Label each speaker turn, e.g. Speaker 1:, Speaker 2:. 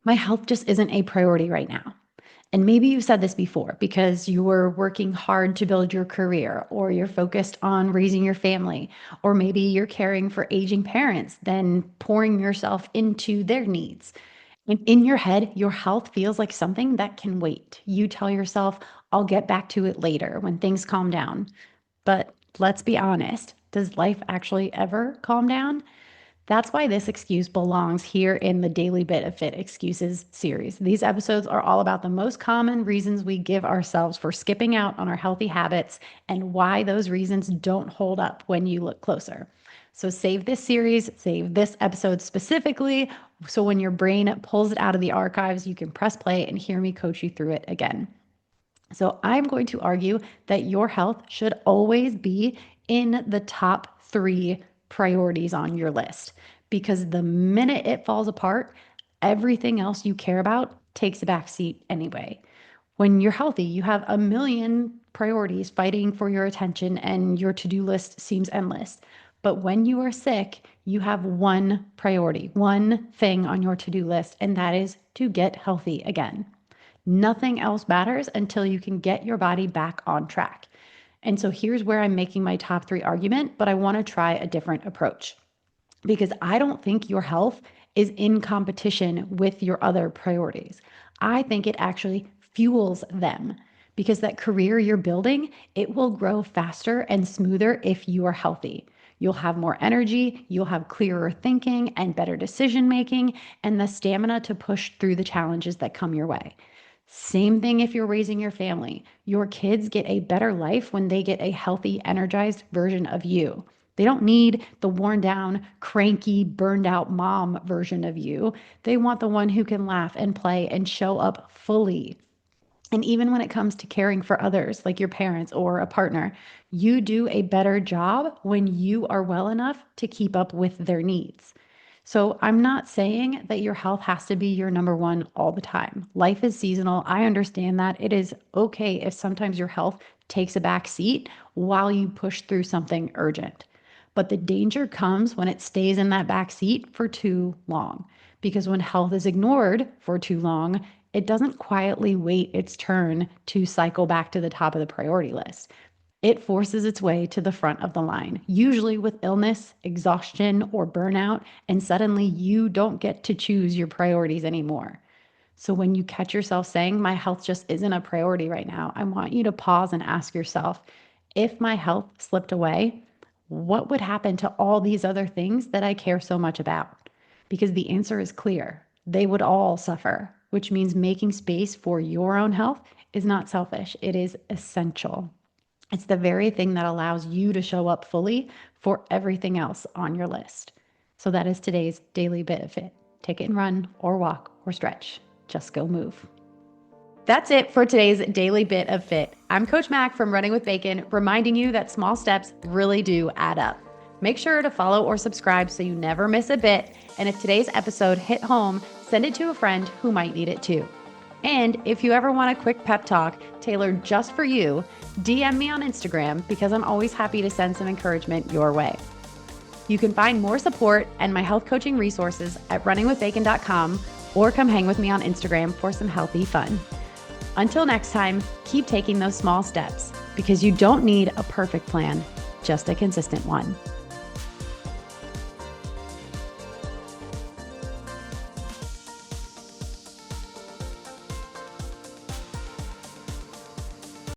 Speaker 1: My health just isn't a priority right now. And maybe you've said this before because you were working hard to build your career, or you're focused on raising your family, or maybe you're caring for aging parents, then pouring yourself into their needs. And in your head, your health feels like something that can wait. You tell yourself, I'll get back to it later when things calm down. But let's be honest, does life actually ever calm down? That's why this excuse belongs here in the Daily Bit of Fit Excuses series. These episodes are all about the most common reasons we give ourselves for skipping out on our healthy habits and why those reasons don't hold up when you look closer. So save this series, save this episode specifically, so when your brain pulls it out of the archives, you can press play and hear me coach you through it again. So I'm going to argue that your health should always be in the top 3 priorities on your list, because the minute it falls apart, everything else you care about takes a back seat anyway. When you're healthy, you have a million priorities fighting for your attention and your to-do list seems endless. But when you are sick, you have one priority, one thing on your to-do list, and that is to get healthy again. Nothing else matters until you can get your body back on track. And so here's where I'm making my top 3 argument, but I want to try a different approach, because I don't think your health is in competition with your other priorities. I think it actually fuels them, because that career you're building, it will grow faster and smoother if you are healthy. You'll have more energy, you'll have clearer thinking and better decision making, and the stamina to push through the challenges that come your way. Same thing if you're raising your family. Your kids get a better life when they get a healthy, energized version of you. They don't need the worn down, cranky, burned out mom version of you. They want the one who can laugh and play and show up fully. And even when it comes to caring for others, like your parents or a partner, you do a better job when you are well enough to keep up with their needs. So I'm not saying that your health has to be your number one all the time. Life is seasonal. I understand that. It is okay if sometimes your health takes a back seat while you push through something urgent. But the danger comes when it stays in that back seat for too long. Because when health is ignored for too long, it doesn't quietly wait its turn to cycle back to the top of the priority list. It forces its way to the front of the line, usually with illness, exhaustion, or burnout, and suddenly you don't get to choose your priorities anymore. So when you catch yourself saying, my health just isn't a priority right now, I want you to pause and ask yourself, if my health slipped away, what would happen to all these other things that I care so much about? Because the answer is clear. They would all suffer, which means making space for your own health is not selfish. It is essential. It's the very thing that allows you to show up fully for everything else on your list. So that is today's daily bit of fit. Take it and run or walk or stretch. Just go move. That's it for today's daily bit of fit. I'm Coach Mack from Running with Bacon, reminding you that small steps really do add up. Make sure to follow or subscribe so you never miss a bit. And if today's episode hit home, send it to a friend who might need it too. And if you ever want a quick pep talk tailored just for you, DM me on Instagram, because I'm always happy to send some encouragement your way. You can find more support and my health coaching resources at runningwithbacon.com, or come hang with me on Instagram for some healthy fun. Until next time, keep taking those small steps, because you don't need a perfect plan, just a consistent one.